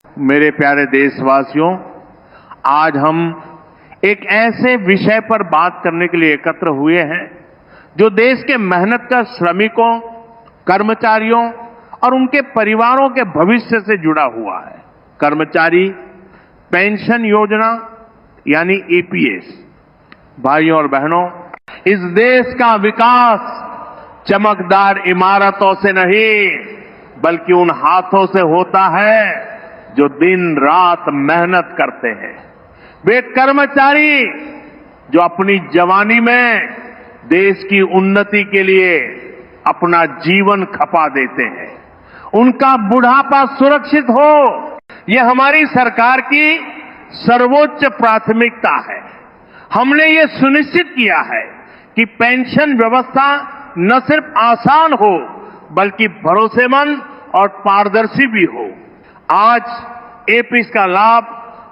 मेरे प्यारे देशवासियों, आज हम एक ऐसे विषय पर बात करने के लिए एकत्र हुए हैं जो देश के मेहनतकश श्रमिकों, कर्मचारियों और उनके परिवारों के भविष्य से जुड़ा हुआ है। कर्मचारी पेंशन योजना यानी ईपीएस। भाइयों और बहनों, इस देश का विकास चमकदार इमारतों से नहीं बल्कि उन हाथों से होता है जो दिन रात मेहनत करते हैं। वे कर्मचारी जो अपनी जवानी में देश की उन्नति के लिए अपना जीवन खपा देते हैं, उनका बुढ़ापा सुरक्षित हो, यह हमारी सरकार की सर्वोच्च प्राथमिकता है। हमने ये सुनिश्चित किया है कि पेंशन व्यवस्था न सिर्फ आसान हो बल्कि भरोसेमंद और पारदर्शी भी हो। आज ईपीएस का लाभ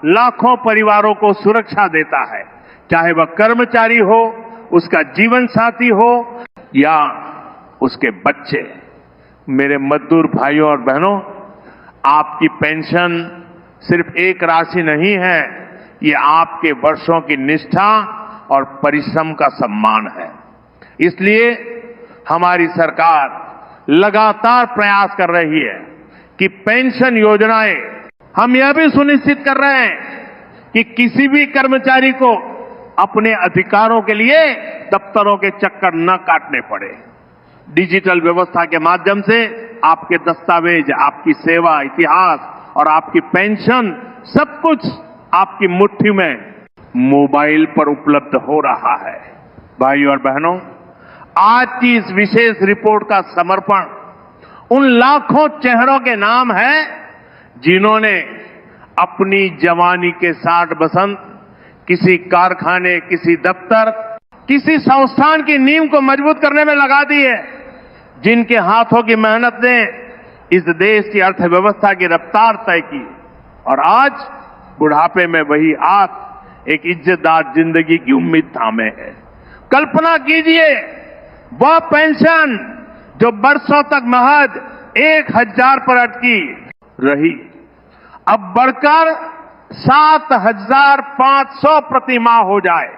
लाखों परिवारों को सुरक्षा देता है, चाहे वह कर्मचारी हो, उसका जीवन साथी हो या उसके बच्चे। मेरे मजदूर भाइयों और बहनों, आपकी पेंशन सिर्फ एक राशि नहीं है, ये आपके वर्षों की निष्ठा और परिश्रम का सम्मान है। इसलिए हमारी सरकार लगातार प्रयास कर रही है कि पेंशन योजनाएं, हम यह भी सुनिश्चित कर रहे हैं कि किसी भी कर्मचारी को अपने अधिकारों के लिए दफ्तरों के चक्कर न काटने पड़े। डिजिटल व्यवस्था के माध्यम से आपके दस्तावेज, आपकी सेवा इतिहास और आपकी पेंशन सब कुछ आपकी मुट्ठी में मोबाइल पर उपलब्ध हो रहा है। भाइयों और बहनों, आज की इस विशेष रिपोर्ट का समर्पण उन लाखों चेहरों के नाम है जिन्होंने अपनी जवानी के 60 बसंत किसी कारखाने, किसी दफ्तर, किसी संस्थान की नींव को मजबूत करने में लगा दी है, जिनके हाथों की मेहनत ने इस देश की अर्थव्यवस्था की रफ्तार तय की और आज बुढ़ापे में वही हाथ एक इज्जतदार जिंदगी की उम्मीद थामे है। कल्पना कीजिए, वह पेंशन जो बरसों तक महज 1000 पर अटकी रही, अब बढ़कर 7500 प्रति माह हो जाए।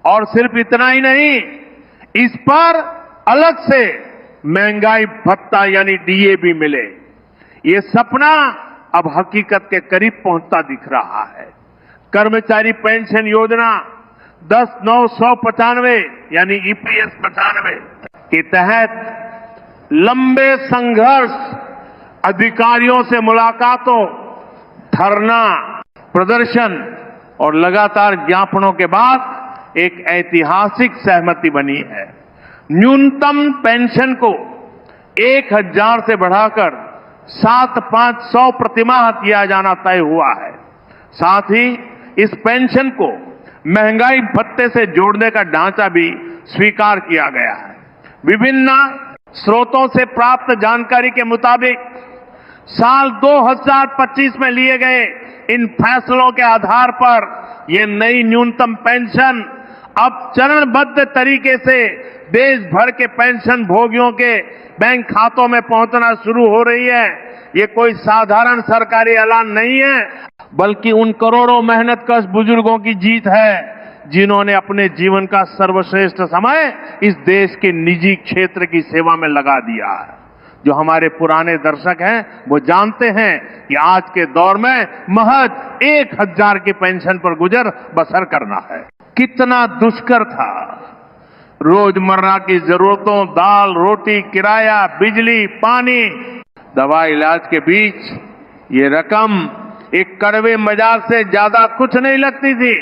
और सिर्फ इतना ही नहीं, इस पर अलग से महंगाई भत्ता यानी डीए भी मिले। ये सपना अब हकीकत के करीब पहुंचता दिख रहा है। कर्मचारी पेंशन योजना 10,995 यानी ईपीएस 95 के तहत लंबे संघर्ष, अधिकारियों से मुलाकातों, धरना, प्रदर्शन और लगातार ज्ञापनों के बाद एक ऐतिहासिक सहमति बनी है। न्यूनतम पेंशन को 1000 से बढ़ाकर 7,500 प्रतिमाह किया जाना तय हुआ है। साथ ही इस पेंशन को महंगाई भत्ते से जोड़ने का ढांचा भी स्वीकार किया गया है। विभिन्न स्रोतों से प्राप्त जानकारी के मुताबिक साल 2025 में लिए गए इन फैसलों के आधार पर ये नई न्यूनतम पेंशन अब चरणबद्ध तरीके से देश भर के पेंशन भोगियों के बैंक खातों में पहुंचना शुरू हो रही है। ये कोई साधारण सरकारी ऐलान नहीं है, बल्कि उन करोड़ों मेहनतकश बुजुर्गों की जीत है जिन्होंने अपने जीवन का सर्वश्रेष्ठ समय इस देश के निजी क्षेत्र की सेवा में लगा दिया है। जो हमारे पुराने दर्शक हैं वो जानते हैं कि आज के दौर में महज 1000 की पेंशन पर गुजर बसर करना है कितना दुष्कर था। रोजमर्रा की जरूरतों, दाल, रोटी, किराया, बिजली, पानी, दवा, इलाज के बीच ये रकम एक कड़वे मजार से ज्यादा कुछ नहीं लगती थी।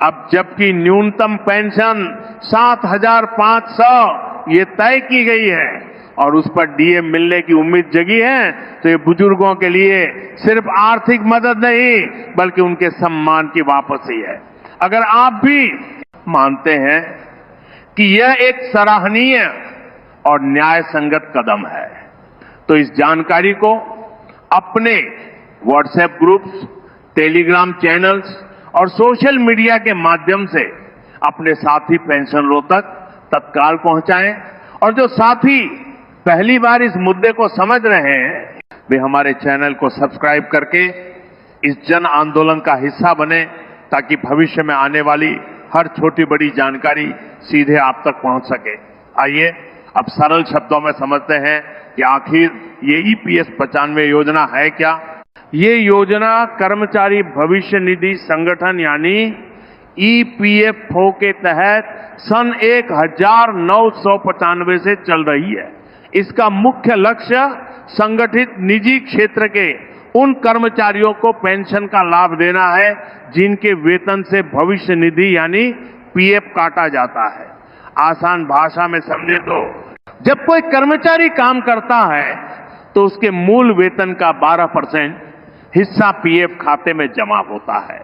अब जबकि न्यूनतम पेंशन 7,500 ये तय की गई है और उस पर डीए मिलने की उम्मीद जगी है, तो ये बुजुर्गों के लिए सिर्फ आर्थिक मदद नहीं बल्कि उनके सम्मान की वापसी है। अगर आप भी मानते हैं कि यह एक सराहनीय और न्याय संगत कदम है, तो इस जानकारी को अपने व्हाट्सएप ग्रुप्स, टेलीग्राम चैनल्स और सोशल मीडिया के माध्यम से अपने साथी पेंशनरों तक तत्काल पहुंचाएं। और जो साथी पहली बार इस मुद्दे को समझ रहे हैं, वे हमारे चैनल को सब्सक्राइब करके इस जन आंदोलन का हिस्सा बने, ताकि भविष्य में आने वाली हर छोटी बड़ी जानकारी सीधे आप तक पहुंच सके। आइए अब सरल शब्दों में समझते हैं कि आखिर ये ईपीएस 95 योजना है क्या। ये योजना कर्मचारी भविष्य निधि संगठन यानी ईपीएफओ के तहत सन 1995 से चल रही है। इसका मुख्य लक्ष्य संगठित निजी क्षेत्र के उन कर्मचारियों को पेंशन का लाभ देना है जिनके वेतन से भविष्य निधि यानी पीएफ काटा जाता है। आसान भाषा में समझे तो जब कोई कर्मचारी काम करता है तो उसके मूल वेतन का 12% हिस्सा पीएफ खाते में जमा होता है।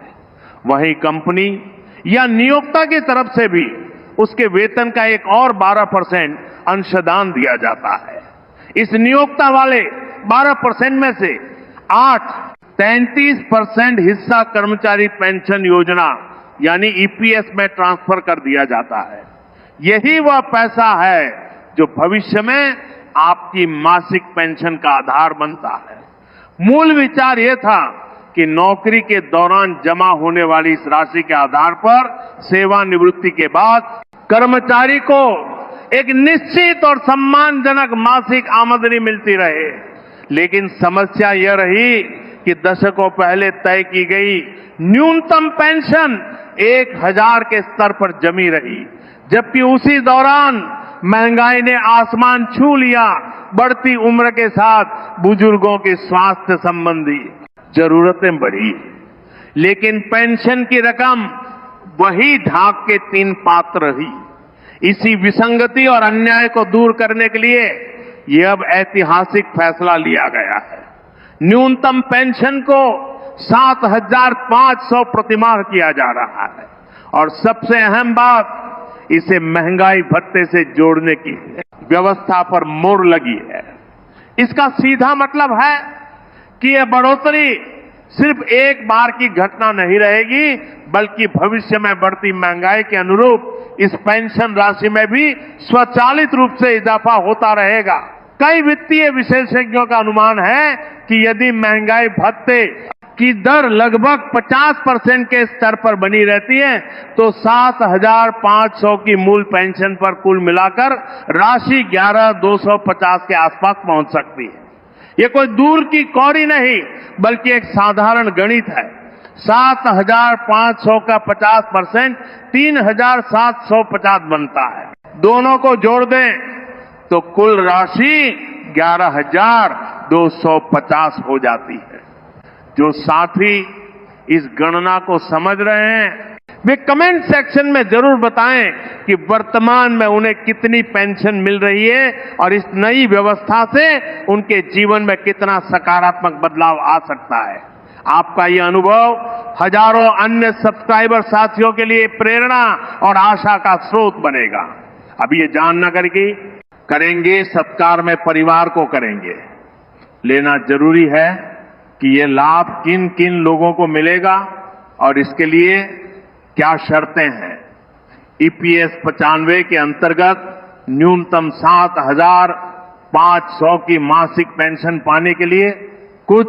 वहीं कंपनी या नियोक्ता की तरफ से भी उसके वेतन का एक और 12% अंशदान दिया जाता है। इस नियोक्ता वाले 12% में से 33% हिस्सा कर्मचारी पेंशन योजना यानी ईपीएस में ट्रांसफर कर दिया जाता है। यही वह पैसा है जो भविष्य में आपकी मासिक पेंशन का आधार बनता है। मूल विचार यह था कि नौकरी के दौरान जमा होने वाली इस राशि के आधार पर सेवानिवृत्ति के बाद कर्मचारी को एक निश्चित और सम्मानजनक मासिक आमदनी मिलती रहे। लेकिन समस्या यह रही कि दशकों पहले तय की गई न्यूनतम पेंशन 1000 के स्तर पर जमी रही, जबकि उसी दौरान महंगाई ने आसमान छू लिया। बढ़ती उम्र के साथ बुजुर्गों की स्वास्थ्य संबंधी जरूरतें बढ़ी, लेकिन पेंशन की रकम वही ढाक के 3 पात्र रही। इसी विसंगति और अन्याय को दूर करने के लिए यह अब ऐतिहासिक फैसला लिया गया है। न्यूनतम पेंशन को 7,500 प्रतिमाह किया जा रहा है और सबसे अहम बात, इसे महंगाई भत्ते से जोड़ने की व्यवस्था पर मोहर लगी है। इसका सीधा मतलब है कि यह बढ़ोतरी सिर्फ एक बार की घटना नहीं रहेगी, बल्कि भविष्य में बढ़ती महंगाई के अनुरूप इस पेंशन राशि में भी स्वचालित रूप से इजाफा होता रहेगा। कई वित्तीय विशेषज्ञों का अनुमान है कि यदि महंगाई भत्ते की दर लगभग 50% के स्तर पर बनी रहती है तो 7,500 की मूल पेंशन पर कुल मिलाकर राशि 11,250 के आसपास पहुंच सकती है। ये कोई दूर की कौड़ी नहीं, बल्कि एक साधारण गणित है। 7,500 का 50% 3,750 बनता है। दोनों को जोड़ दें तो कुल राशि 11,250 हो जाती है। जो साथी इस गणना को समझ रहे हैं वे कमेंट सेक्शन में जरूर बताएं कि वर्तमान में उन्हें कितनी पेंशन मिल रही है और इस नई व्यवस्था से उनके जीवन में कितना सकारात्मक बदलाव आ सकता है। आपका यह अनुभव हजारों अन्य सब्सक्राइबर साथियों के लिए प्रेरणा और आशा का स्रोत बनेगा। अब ये जानना करके करेंगे सत्कार में परिवार को करेंगे, लेना जरूरी है कि ये लाभ किन किन लोगों को मिलेगा और इसके लिए क्या शर्तें हैं। ईपीएस 95 के अंतर्गत न्यूनतम 7,500 की मासिक पेंशन पाने के लिए कुछ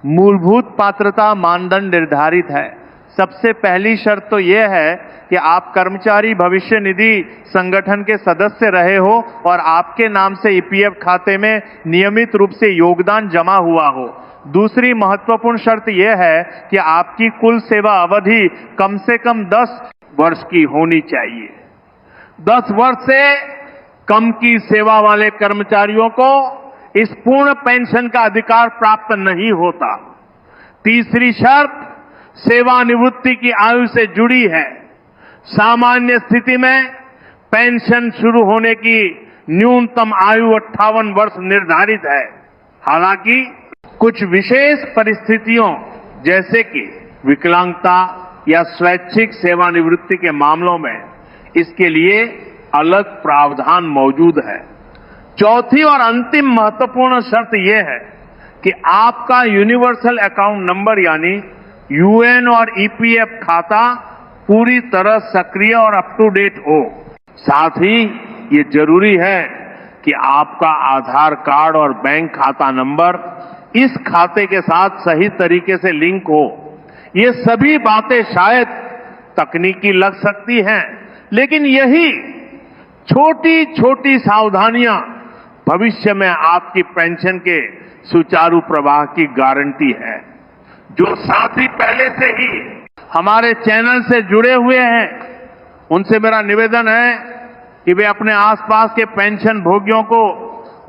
मूलभूत पात्रता मानदंड निर्धारित है। सबसे पहली शर्त तो यह है कि आप कर्मचारी भविष्य निधि संगठन के सदस्य रहे हो और आपके नाम से ईपीएफ खाते में नियमित रूप से योगदान जमा हुआ हो। दूसरी महत्वपूर्ण शर्त यह है कि आपकी कुल सेवा अवधि कम से कम 10 वर्ष की होनी चाहिए। 10 वर्ष से कम की सेवा वाले कर्मचारियों को इस पूर्ण पेंशन का अधिकार प्राप्त नहीं होता। तीसरी शर्त सेवानिवृत्ति की आयु से जुड़ी है। सामान्य स्थिति में पेंशन शुरू होने की न्यूनतम आयु 58 वर्ष निर्धारित है। हालांकि कुछ विशेष परिस्थितियों जैसे कि विकलांगता या स्वैच्छिक सेवानिवृत्ति के मामलों में इसके लिए अलग प्रावधान मौजूद है। चौथी और अंतिम महत्वपूर्ण शर्त यह है कि आपका यूनिवर्सल अकाउंट नंबर यानी यूएन और ईपीएफ खाता पूरी तरह सक्रिय और अप टू डेट हो। साथ ही ये जरूरी है कि आपका आधार कार्ड और बैंक खाता नंबर इस खाते के साथ सही तरीके से लिंक हो। ये सभी बातें शायद तकनीकी लग सकती हैं, लेकिन यही छोटी छोटी सावधानियां भविष्य में आपकी पेंशन के सुचारू प्रवाह की गारंटी है। जो साथी पहले से ही हमारे चैनल से जुड़े हुए हैं, उनसे मेरा निवेदन है कि वे अपने आसपास के पेंशन भोगियों को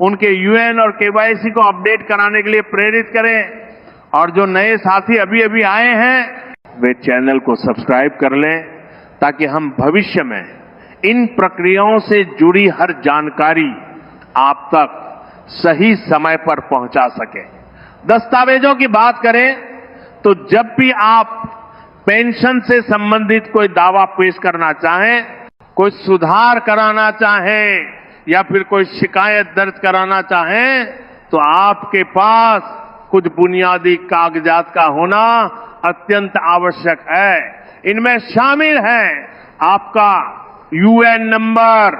उनके यूएएन और केवाईसी को अपडेट कराने के लिए प्रेरित करें, और जो नए साथी अभी अभी आए हैं वे चैनल को सब्सक्राइब कर लें, ताकि हम भविष्य में इन प्रक्रियाओं से जुड़ी हर जानकारी आप तक सही समय पर पहुंचा सकें। दस्तावेजों की बात करें तो जब भी आप पेंशन से संबंधित कोई दावा पेश करना चाहें, कोई सुधार कराना चाहें या फिर कोई शिकायत दर्ज कराना चाहें, तो आपके पास कुछ बुनियादी कागजात का होना अत्यंत आवश्यक है। इनमें शामिल है आपका यूएएन नंबर,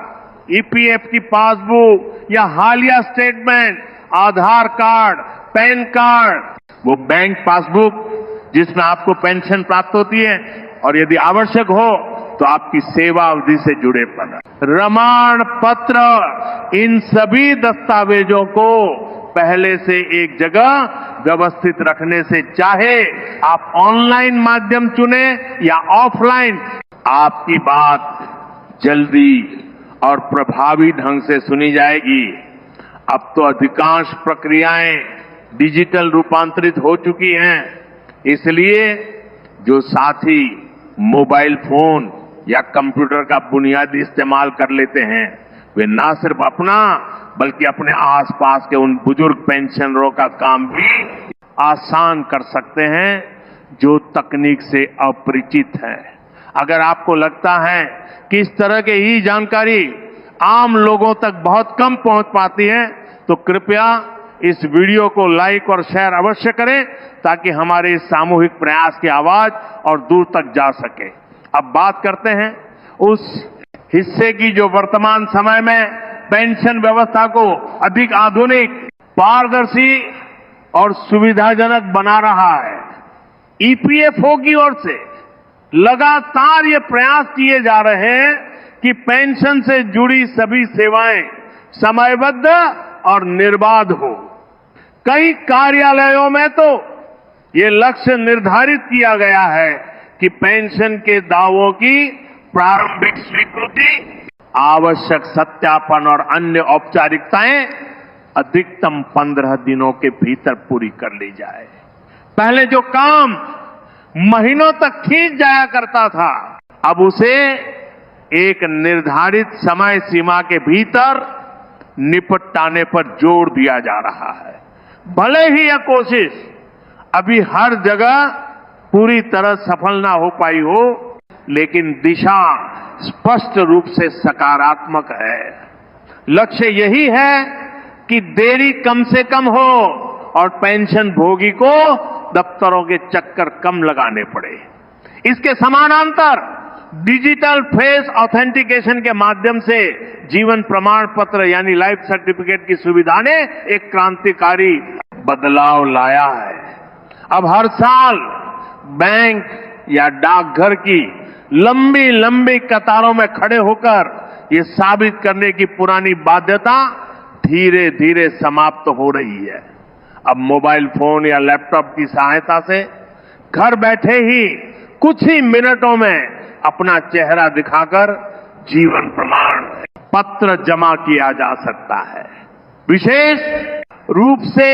ईपीएफ की पासबुक या हालिया स्टेटमेंट, आधार कार्ड, पैन कार्ड, वो बैंक पासबुक जिसमें आपको पेंशन प्राप्त होती है, और यदि आवश्यक हो तो आपकी सेवा अवधि से जुड़े प्रमाण पत्र। इन सभी दस्तावेजों को पहले से एक जगह व्यवस्थित रखने से, चाहे आप ऑनलाइन माध्यम चुने या ऑफलाइन, आपकी बात जल्दी और प्रभावी ढंग से सुनी जाएगी। अब तो अधिकांश प्रक्रियाएं डिजिटल रूपांतरित हो चुकी हैं, इसलिए जो साथी मोबाइल फोन या कंप्यूटर का बुनियादी इस्तेमाल कर लेते हैं, वे ना सिर्फ अपना बल्कि अपने आसपास के उन बुजुर्ग पेंशनरों का काम भी आसान कर सकते हैं जो तकनीक से अपरिचित हैं। अगर आपको लगता है कि इस तरह की ही जानकारी आम लोगों तक बहुत कम पहुंच पाती है, तो कृपया इस वीडियो को लाइक और शेयर अवश्य करें, ताकि हमारे इस सामूहिक प्रयास की आवाज और दूर तक जा सके। अब बात करते हैं उस हिस्से की जो वर्तमान समय में पेंशन व्यवस्था को अधिक आधुनिक, पारदर्शी और सुविधाजनक बना रहा है। ईपीएफओ की ओर से लगातार ये प्रयास किए जा रहे हैं कि पेंशन से जुड़ी सभी सेवाएं समयबद्ध और निर्बाध हो। कई कार्यालयों में तो ये लक्ष्य निर्धारित किया गया है कि पेंशन के दावों की प्रारंभिक स्वीकृति, आवश्यक सत्यापन और अन्य औपचारिकताएं अधिकतम 15 दिनों के भीतर पूरी कर ली जाए। पहले जो काम महीनों तक खींच जाया करता था, अब उसे एक निर्धारित समय सीमा के भीतर निपटाने पर जोर दिया जा रहा है। भले ही यह कोशिश अभी हर जगह पूरी तरह सफल ना हो पाई हो, लेकिन दिशा स्पष्ट रूप से सकारात्मक है। लक्ष्य यही है कि देरी कम से कम हो और पेंशन भोगी को दफ्तरों के चक्कर कम लगाने पड़े। इसके समानांतर डिजिटल फेस ऑथेंटिकेशन के माध्यम से जीवन प्रमाण पत्र यानी लाइफ सर्टिफिकेट की सुविधा ने एक क्रांतिकारी बदलाव लाया है। अब हर साल बैंक या डाकघर की लंबी लंबी कतारों में खड़े होकर ये साबित करने की पुरानी बाध्यता धीरे धीरे समाप्त हो रही है। अब मोबाइल फोन या लैपटॉप की सहायता से घर बैठे ही कुछ ही मिनटों में अपना चेहरा दिखाकर जीवन प्रमाण पत्र जमा किया जा सकता है। विशेष रूप से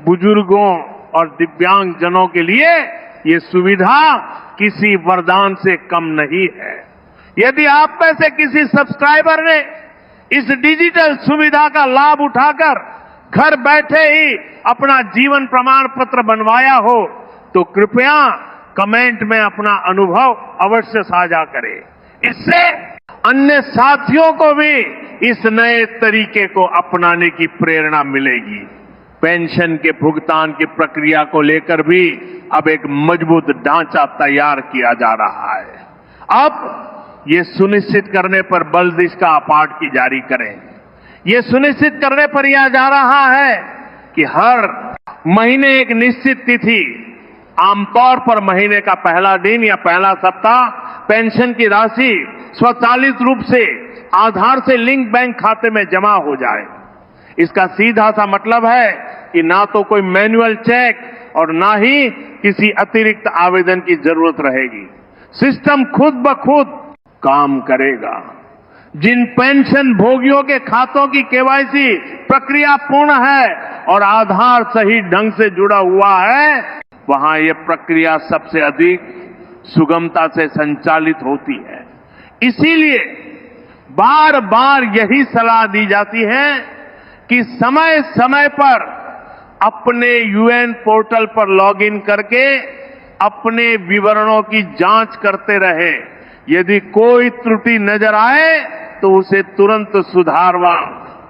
बुजुर्गों और दिव्यांग जनों के लिए ये सुविधा किसी वरदान से कम नहीं है। यदि आप में से किसी सब्सक्राइबर ने इस डिजिटल सुविधा का लाभ उठाकर घर बैठे ही अपना जीवन प्रमाण पत्र बनवाया हो, तो कृपया कमेंट में अपना अनुभव अवश्य साझा करें। इससे अन्य साथियों को भी इस नए तरीके को अपनाने की प्रेरणा मिलेगी। पेंशन के भुगतान की प्रक्रिया को लेकर भी अब एक मजबूत ढांचा तैयार किया जा रहा है। अब ये सुनिश्चित करने पर बल इसका पाठ की जारी करें। ये सुनिश्चित करने पर यह जा रहा है कि हर महीने एक निश्चित तिथि, आमतौर पर महीने का पहला दिन या पहला सप्ताह पेंशन की राशि स्वचालित रूप से आधार से लिंक बैंक खाते में जमा हो जाए। इसका सीधा सा मतलब है कि ना तो कोई मैनुअल चेक और ना ही किसी अतिरिक्त आवेदन की जरूरत रहेगी। सिस्टम खुद ब खुद काम करेगा। जिन पेंशन भोगियों के खातों की केवाईसी प्रक्रिया पूर्ण है और आधार सही ढंग से जुड़ा हुआ है, वहां यह प्रक्रिया सबसे अधिक सुगमता से संचालित होती है। इसीलिए बार बार यही सलाह दी जाती है कि समय समय पर अपने यूएन पोर्टल पर लॉगिन करके अपने विवरणों की जांच करते रहे। यदि कोई त्रुटि नजर आए तो उसे तुरंत सुधारवा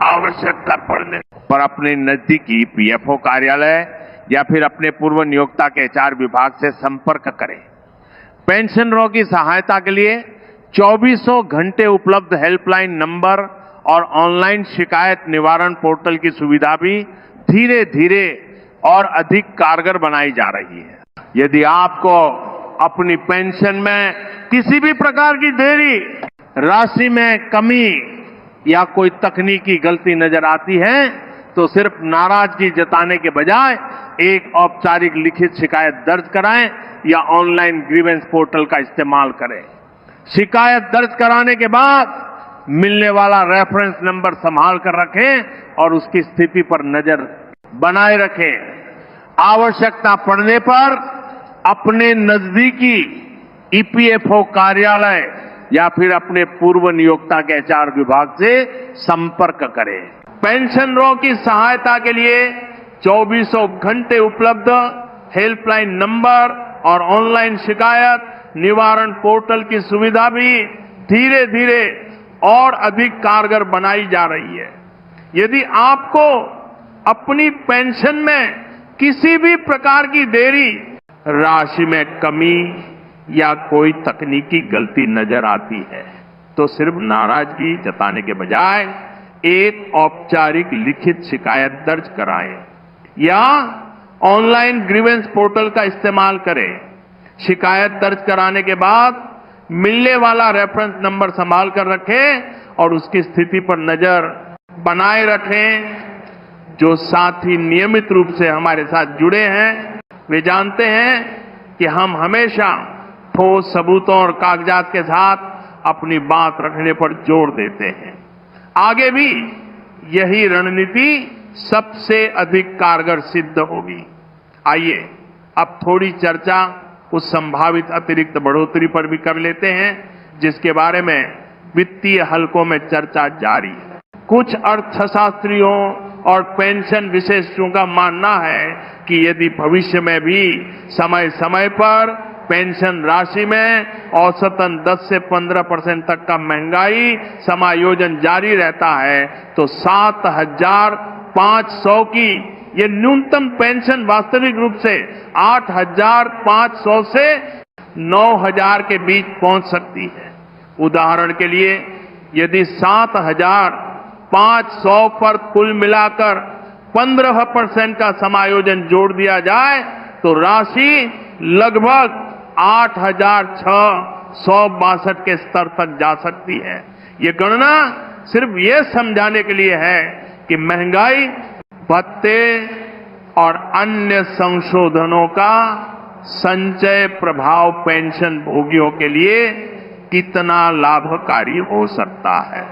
आवश्यकता पड़ने पर अपने नजदीकी पीएफओ कार्यालय या फिर अपने पूर्व नियोक्ता के एचआर विभाग से संपर्क करें। पेंशनरों की सहायता के लिए 24 घंटे उपलब्ध हेल्पलाइन नंबर और ऑनलाइन शिकायत निवारण पोर्टल की सुविधा भी धीरे धीरे और अधिक कारगर बनाई जा रही है। यदि आपको अपनी पेंशन में किसी भी प्रकार की देरी, राशि में कमी या कोई तकनीकी गलती नजर आती है तो सिर्फ नाराजगी जताने के बजाय एक औपचारिक लिखित शिकायत दर्ज कराएं या ऑनलाइन ग्रीवेंस पोर्टल का इस्तेमाल करें। शिकायत दर्ज कराने के बाद मिलने वाला रेफरेंस नंबर संभाल कर रखें और उसकी स्थिति पर नजर बनाए रखें। आवश्यकता पड़ने पर अपने नजदीकी ईपीएफओ कार्यालय या फिर अपने पूर्व नियोक्ता के एचआर विभाग से संपर्क करें। पेंशनरों की सहायता के लिए 24 घंटे उपलब्ध हेल्पलाइन नंबर और ऑनलाइन शिकायत निवारण पोर्टल की सुविधा भी धीरे धीरे और अधिक कारगर बनाई जा रही है। यदि आपको अपनी पेंशन में किसी भी प्रकार की देरी, राशि में कमी या कोई तकनीकी गलती नजर आती है तो सिर्फ नाराजगी जताने के बजाय एक औपचारिक लिखित शिकायत दर्ज कराएं या ऑनलाइन ग्रीवेंस पोर्टल का इस्तेमाल करें। शिकायत दर्ज कराने के बाद मिलने वाला रेफरेंस नंबर संभाल कर रखें और उसकी स्थिति पर नजर बनाए रखें। जो साथी नियमित रूप से हमारे साथ जुड़े हैं वे जानते हैं कि हम हमेशा ठोस सबूतों और कागजात के साथ अपनी बात रखने पर जोर देते हैं। आगे भी यही रणनीति सबसे अधिक कारगर सिद्ध होगी। आइए अब थोड़ी चर्चा उस संभावित अतिरिक्त बढ़ोतरी पर भी कर लेते हैं जिसके बारे में वित्तीय हलकों में चर्चा जारी है। कुछ अर्थशास्त्रियों और पेंशन विशेषज्ञों का मानना है कि यदि भविष्य में भी समय समय पर पेंशन राशि में औसतन 10 से 15% तक का महंगाई समायोजन जारी रहता है तो 7,500 की ये न्यूनतम पेंशन वास्तविक रूप से 8,500 से 9,000 के बीच पहुंच सकती है। उदाहरण के लिए यदि 7,500 पर कुल मिलाकर 15% का समायोजन जोड़ दिया जाए तो राशि लगभग 8,662 के स्तर तक जा सकती है। ये गणना सिर्फ ये समझाने के लिए है कि महंगाई भत्ते और अन्य संशोधनों का संचय प्रभाव पेंशन भोगियों के लिए कितना लाभकारी हो सकता है।